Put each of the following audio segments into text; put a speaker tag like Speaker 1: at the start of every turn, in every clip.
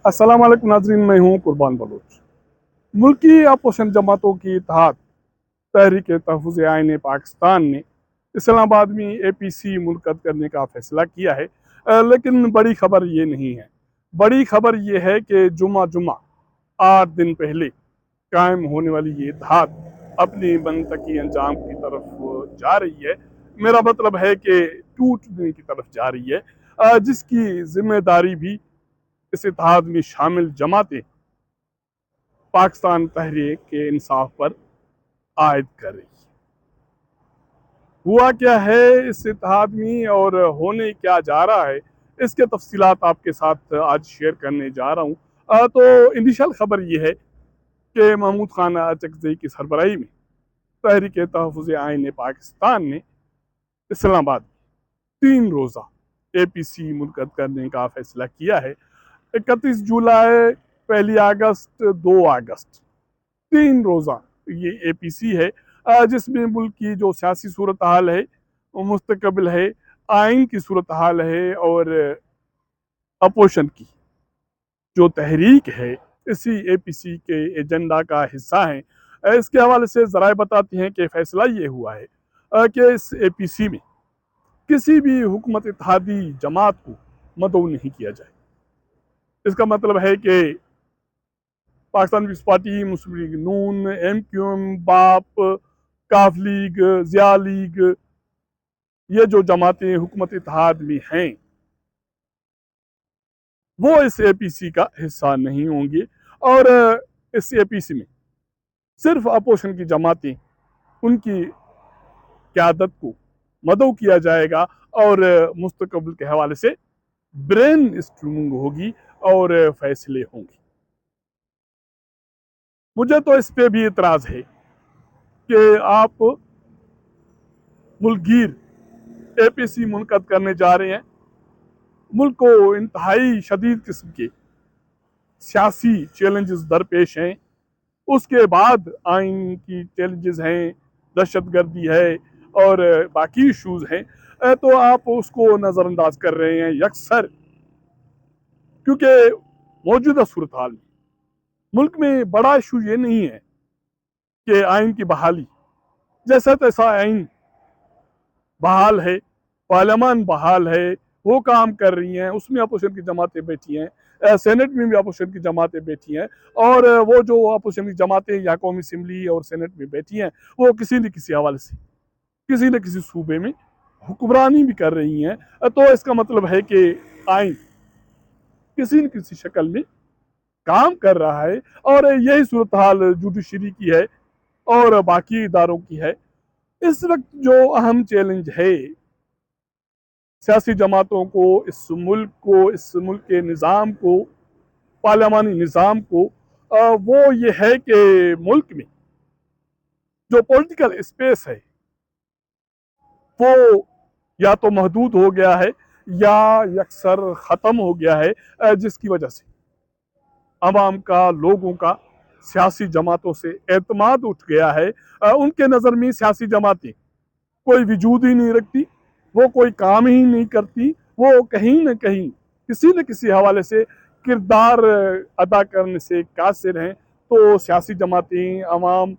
Speaker 1: अस्सलाम वालेकुम नाज़रीन, मैं हूँ कुर्बान बलोच। मुल्की अपोजिशन जमातों की इत्तेहाद तहरीक तहफ़्फ़ुज़ आइन पाकिस्तान ने इस्लामाबाद में APC मुनक़द करने का फ़ैसला किया है। लेकिन बड़ी खबर ये नहीं है। बड़ी खबर ये है कि जुमा जुमा 8 दिन पहले कायम होने वाली ये इत्तेहाद अपनी मनतकी अंजाम की तरफ जा रही है। मेरा मतलब है कि टूटने की तरफ जा रही है, जिसकी ज़िम्मेदारी भी इस इत्तेहाद में शामिल जमातें पाकिस्तान तहरीक इंसाफ पर आयद कर रही है। हुआ क्या है इस इत्तेहाद में और होने क्या जा रहा है, इसके तफसीलात आपके साथ आज शेयर करने जा रहा हूँ। तो इनिशियल खबर ये है कि महमूद खान अचकज़ई की सरबराही में तहरीक तहफ़्फ़ुज़ आइन पाकिस्तान ने इस्लामाबाद 3 रोज़ा APC मुनक़द करने का फ़ैसला किया है। 31 जुलाई, 1 अगस्त, 2 अगस्त 3 रोज़ा ये APC है, जिसमें मुल्क की जो सियासी सूरत हाल है, मुस्तकबिल है, आइन की सूरत हाल है और अपोजिशन की जो तहरीक है इसी APC के एजेंडा का हिस्सा है। इसके हवाले से ज़राए बताते हैं कि फ़ैसला ये हुआ है कि इस APC में किसी भी हुकूमत इत्तेहादी जमात को मदऊ नहीं किया जाए। इसका मतलब है कि पाकिस्तान पीपल्स पार्टी, मुस्लिम लीग नून, MQM, बाप, काफ लीग, ज़िया लीग, ये जो जमातें हुकूमत इत्तेहाद में हैं वो इस APC का हिस्सा नहीं होंगे। और इस APC में सिर्फ अपोजिशन की जमातें, उनकी क़यादत को मदऊ किया जाएगा और मुस्तकबिल के हवाले से ब्रेन स्ट्रोमिंग होगी और फैसले होंगे। मुझे तो इस पे भी इतराज़ है कि आप मुल्कगीर APC मुनक़द करने जा रहे हैं। मुल्क को इंतहाई शदीद किस्म के सियासी चैलेंजेस दरपेश हैं। उसके बाद आइन की चैलेंजेस हैं, दहशतगर्दी है और बाकी इशूज़ हैं। तो आप उसको नज़रअंदाज कर रहे हैं यकसर, क्योंकि मौजूदा सूरत हाल में मुल्क में बड़ा इशू ये नहीं है कि आइन की बहाली, जैसा तैसा आइन बहाल है, पार्लियामान बहाल है, वो काम कर रही हैं, उसमें अपोजिशन की जमातें बैठी हैं, सेनेट में भी अपोजिशन की जमातें बैठी हैं और वो जो अपोजिशन की जमातें या कौमी असम्बली और सेनेट में बैठी हैं वो किसी न किसी हवाले से किसी न किसी सूबे में हुक्मरानी भी कर रही हैं। तो इसका मतलब है कि आइन किसी न किसी शक्ल में काम कर रहा है और यही सूरत हाल जुडिशरी की है और बाकी इदारों की है। इस वक्त जो अहम चैलेंज है सियासी जमातों को, इस मुल्क के निज़ाम को, पार्लियामानी निज़ाम को, वो ये है कि मुल्क में जो पॉलिटिकल स्पेस है वो या तो महदूद हो गया है या यकसर ख़त्म हो गया है, जिसकी वजह से आवाम का, लोगों का सियासी जमातों से एतमाद उठ गया है। उनके नज़र में सियासी जमातें कोई वजूद ही नहीं रखती, वो कोई काम ही नहीं करती, वो कहीं न कहीं किसी न किसी हवाले से किरदार अदा करने से कासिर हैं। तो सियासी जमातें, अवाम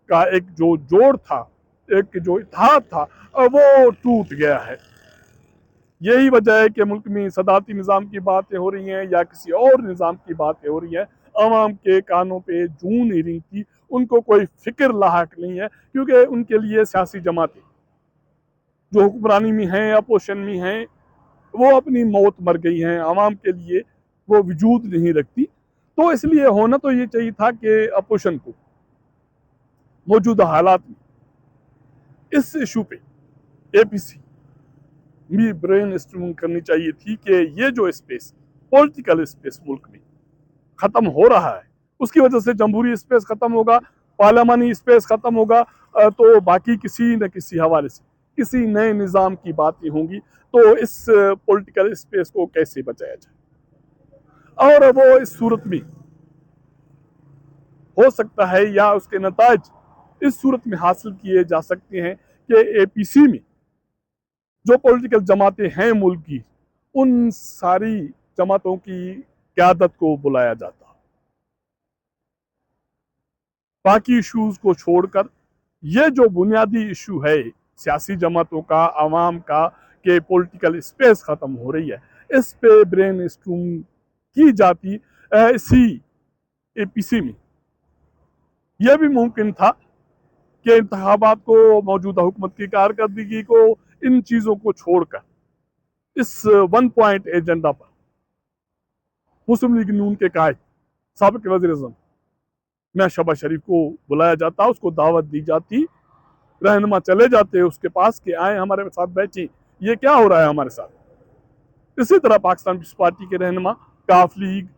Speaker 1: का एक जो जोड़ था, एक जो इत्तेहाद था, वो टूट गया है। यही वजह है कि मुल्क में सदारती निज़ाम की बातें हो रही हैं या किसी और निज़ाम की बातें हो रही हैं, अवाम के कानों पे जूं नहीं रेंगती, उनको कोई फ़िक्र लाहक नहीं है, क्योंकि उनके लिए सियासी जमातें जो हुक्मरानी में हैं, अपोजिशन में हैं, वो अपनी मौत मर गई हैं, अवाम के लिए वो वजूद नहीं रखती। तो इसलिए होना तो ये चाहिए था कि अपोजिशन को मौजूदा हालात में इस इशू पे APC भी ब्रेन स्ट्रोमिंग करनी चाहिए थी कि ये जो स्पेस, पॉलिटिकल स्पेस मुल्क में ख़त्म हो रहा है, उसकी वजह से जमहूरी स्पेस ख़त्म होगा, पार्लियामानी स्पेस ख़त्म होगा, तो बाकी किसी न किसी हवाले से किसी नए निज़ाम की बातें होंगी। तो इस पॉलिटिकल स्पेस को कैसे बचाया जाए, और वो इस सूरत में हो सकता है या उसके नताज इस सूरत में हासिल किए जा सकते हैं कि APC में जो पॉलिटिकल जमातें हैं मुल्क की, उन सारी जमातों की क़यादत को बुलाया जाता। बाकी इश्यूज को छोड़कर ये जो बुनियादी इशू है सियासी जमातों का, आवाम का, कि पॉलिटिकल स्पेस ख़त्म हो रही है, इस पे ब्रेन स्टॉर्म की जाती इसी एपीसी में। यह भी मुमकिन था कि इंतखाबात को, मौजूदा हुकूमत की कारकर्दगी को, इन चीज़ों को छोड़कर इस वन पॉइंट एजेंडा पर मुस्लिम लीग नून के कायद साबिक वज़ीर-ए-आज़म मियां शहबाज शरीफ को बुलाया जाता, उसको दावत दी जाती, रहनुमा चले जाते उसके पास कि आए हमारे साथ बैठे, ये क्या हो रहा है हमारे साथ। इसी तरह पाकिस्तान पीपल्स पार्टी के रहनुमा, काफ लीग,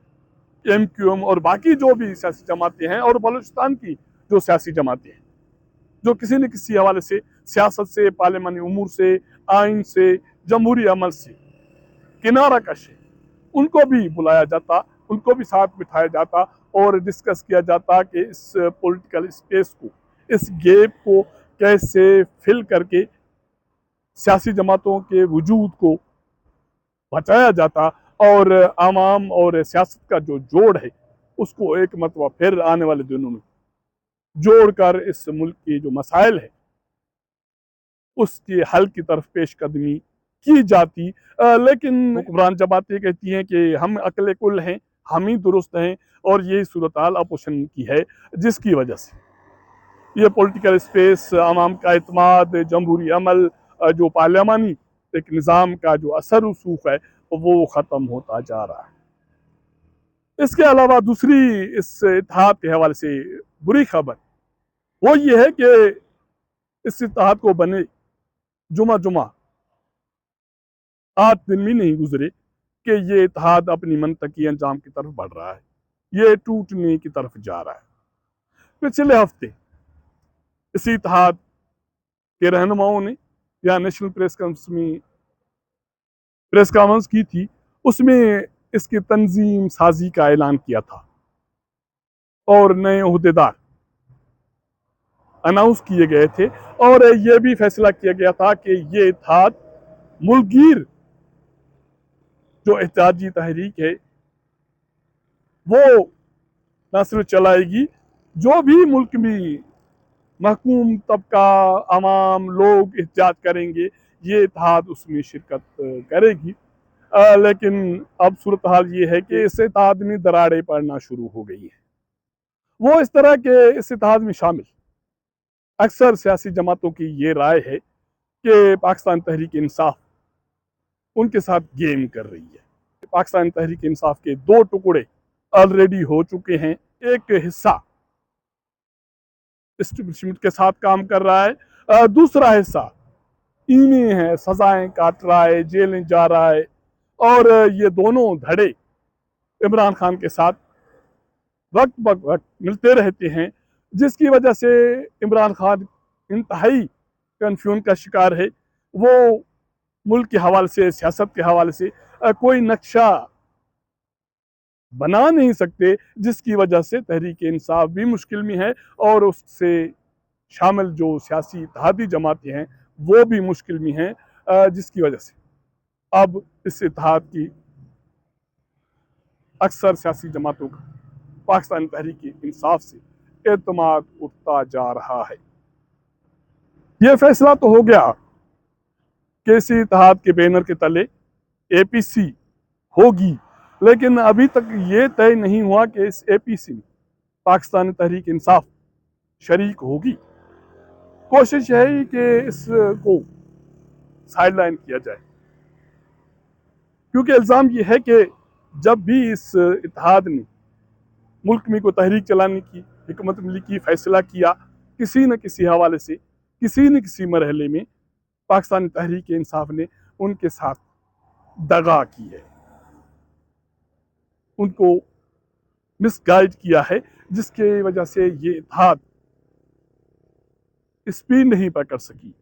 Speaker 1: MQM और बाकी जो भी सियासी जमातें हैं, और बलूचिस्तान की जो सियासी जमातें हैं, जो किसी न किसी हवाले से सियासत से, पार्लिमानी उमूर से, आइन से, जमहूरी अमल से किनारा कश है, उनको भी बुलाया जाता, उनको भी साथ बिठाया जाता और डिस्कस किया जाता कि इस पॉलिटिकल स्पेस को, इस गैप को कैसे फिल करके सियासी जमातों के वजूद को बचाया जाता और आवाम और सियासत का जो जोड़ है उसको एक मरतबा फिर आने वाले दिनों में जोड़कर इस मुल्क की जो मसाइल है उसके हल की तरफ पेशकदमी की जाती। लेकिन हुक्मरान जमातें कहती हैं कि हम अकल कुल हैं, हम ही दुरुस्त हैं, और यही सूरत हाल अपोजिशन की है, जिसकी वजह से ये पॉलिटिकल स्पेस, आवाम का एतमाद, जमहूरी अमल, जो पार्लियामानी एक निज़ाम का जो असर रसूख है वो ख़त्म होता जा रहा है। इसके अलावा दूसरी इस इत्तेहाद के हवाले से बुरी खबर वो ये है कि इस इत्तेहाद को बने जुमा 8 दिन भी नहीं गुजरे कि ये इत्तेहाद अपनी मनतकी अंजाम की तरफ बढ़ रहा है, ये टूटने की तरफ जा रहा है। पिछले हफ्ते इसी इत्तेहाद के रहनुमाओं ने या नेशनल प्रेस कॉन्फ्रेंस की थी, उसमें इसकी तंजीम साजी का ऐलान किया था और नए ओहदेदार अनाउंस किए गए थे, और यह भी फैसला किया गया था कि ये इत्तेहाद मुल्कगीर जो एहतजाजी तहरीक है वो न सिर्फ चलाएगी, जो भी मुल्क में महकूम तबका, आवाम, लोग एहतजाज करेंगे, ये इत्तेहाद उसमें शिरकत करेगी। लेकिन अब सूरत हाल ये है कि इस इत्तेहाद में दरारें पड़ना शुरू हो गई हैं। वो इस तरह के इस इत्तेहाद में शामिल अक्सर सियासी जमातों की ये राय है कि पाकिस्तान तहरीक इंसाफ उनके साथ गेम कर रही है। पाकिस्तान तहरीक इंसाफ के 2 टुकड़े ऑलरेडी हो चुके हैं। एक हिस्सा एस्टेब्लिशमेंट के साथ काम कर रहा है, दूसरा हिस्सा इन्हें है, सजाएं काट रहा है, जेलें जा रहा है, और ये दोनों धड़े इमरान खान के साथ वक्त ब वक्त मिलते रहते हैं, जिसकी वजह से इमरान खान इंतहाई कन्फ्यूजन का शिकार है। वो मुल्क के हवाले से, सियासत के हवाले से कोई नक्शा बना नहीं सकते, जिसकी वजह से तहरीक इंसाफ भी मुश्किल में है और उससे शामिल जो सियासी इत्तेहादी जमातें हैं वो भी मुश्किल में हैं, जिसकी वजह से अब इस इत्तेहाद की अक्सर सियासी जमातों का पाकिस्तान तहरीक इंसाफ से एतमाद उठता जा रहा है। ये फैसला तो हो गया कि इसी इत्तेहाद के बैनर के तले APC होगी, लेकिन अभी तक ये तय नहीं हुआ कि इस APC में पाकिस्तान तहरीक इंसाफ शरीक होगी। कोशिश है कि इसको साइडलाइन किया जाए, क्योंकि इल्ज़ाम ये है कि जब भी इस इत्तेहाद ने मुल्क में कोई तहरीक चलाने की, हिकमत अमली की फैसला किया, किसी न किसी हवाले से, किसी न किसी मरहले में पाकिस्तान तहरीक इंसाफ ने उनके साथ दगा की है, उनको मिसगाइड किया है, जिसकी वजह से ये इत्तेहाद स्पीड नहीं पकड़ सकी,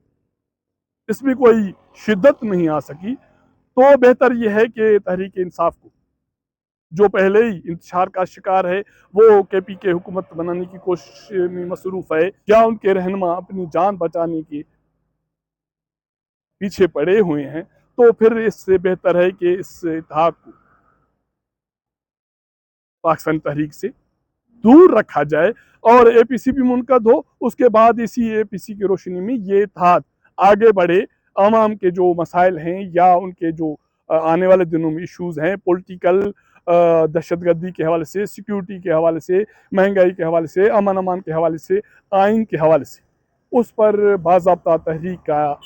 Speaker 1: इसमें कोई शिद्दत नहीं आ सकी। तो बेहतर यह है कि तहरीक इंसाफ को, जो पहले ही इंतशार का शिकार है, वो KP के हुकूमत बनाने की कोशिश में मसरूफ़ है, या उनके रहनुमा अपनी जान बचाने के पीछे पड़े हुए हैं, तो फिर इससे बेहतर है कि इस इत्तेहाद को पाकिस्तान तहरीक से दूर रखा जाए और APC भी मुनक़द हो। उसके बाद इसी APC की रोशनी में ये इत्तेहाद आगे बढ़े, आवाम के जो मसाइल हैं या उनके जो आने वाले दिनों में इश्यूज़ हैं, पॉलिटिकल दहशतगर्दी के हवाले से, सिक्योरिटी के हवाले से, महंगाई के हवाले से, अमन अमान के हवाले से, आइन के हवाले से, उस पर बाज़ाब्ता तहरीक का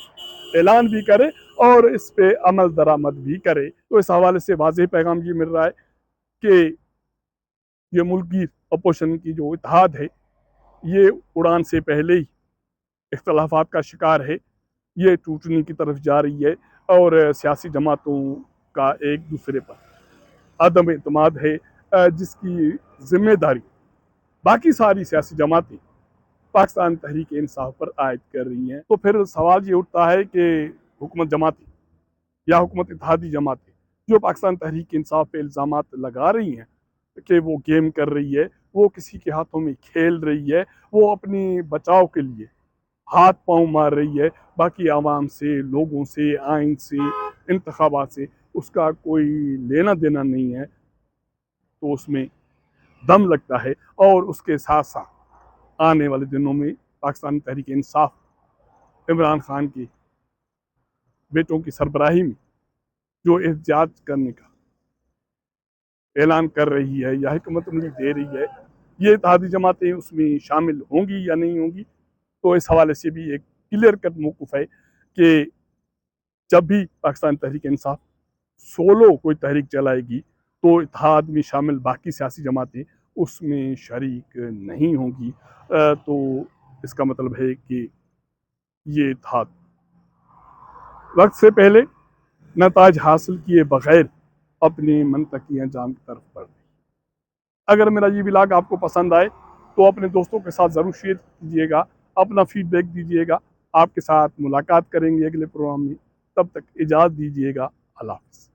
Speaker 1: ऐलान भी करे और इस पे अमल दरामद भी करे। तो इस हवाले से वाज़ेह पैगाम ये मिल रहा है कि ये मुल्की अपोजिशन की जो इत्तेहाद है, ये उड़ान से पहले ही इख्तलाफात का शिकार है, ये टूटने की तरफ जा रही है और सियासी जमातों का एक दूसरे पर अदम एतमाद है, जिसकी ज़िम्मेदारी बाकी सारी सियासी जमातें पाकिस्तान तहरीक इंसाफ पर आयद कर रही हैं। तो फिर सवाल ये उठता है कि हुकूमत जमातें या हुकूमत इत्तेहादी जमातें जो पाकिस्तान तहरीक इंसाफ पे इल्ज़ामात लगा रही हैं कि वो गेम कर रही है, वो किसी के हाथों में खेल रही है, वो अपनी बचाव के लिए हाथ पांव मार रही है, बाकी आवाम से, लोगों से, आइन से, इंतखाबात से उसका कोई लेना देना नहीं है, तो उसमें दम लगता है। और उसके साथ साथ आने वाले दिनों में पाकिस्तान तहरीक इंसाफ इमरान खान की बेटों की सरबराही में जो एहतजाज करने का ऐलान कर रही है या हिकमत अमली दे रही है, ये इत्तेहादी जमातें उसमें शामिल होंगी या नहीं होंगी। तो इस हवाले से भी एक क्लियर कट मौक़िफ़ है कि जब भी पाकिस्तान तहरीक इंसाफ सोलो कोई तहरीक चलाएगी तो इत्तेहाद में शामिल बाकी सियासी जमातें उसमें शरीक नहीं होंगी। तो इसका मतलब है कि ये इत्तेहाद वक्त से पहले नताज हासिल किए बगैर अपने मनतकी अंजाम की तरफ बढ़ रही। अगर मेरा ये व्लॉग आपको पसंद आए तो अपने दोस्तों के साथ ज़रूर शेयर कीजिएगा, अपना फीडबैक दीजिएगा। आपके साथ मुलाकात करेंगे अगले प्रोग्राम में, तब तक इजाज़त दीजिएगा। अल्लाह हाफ़िज़।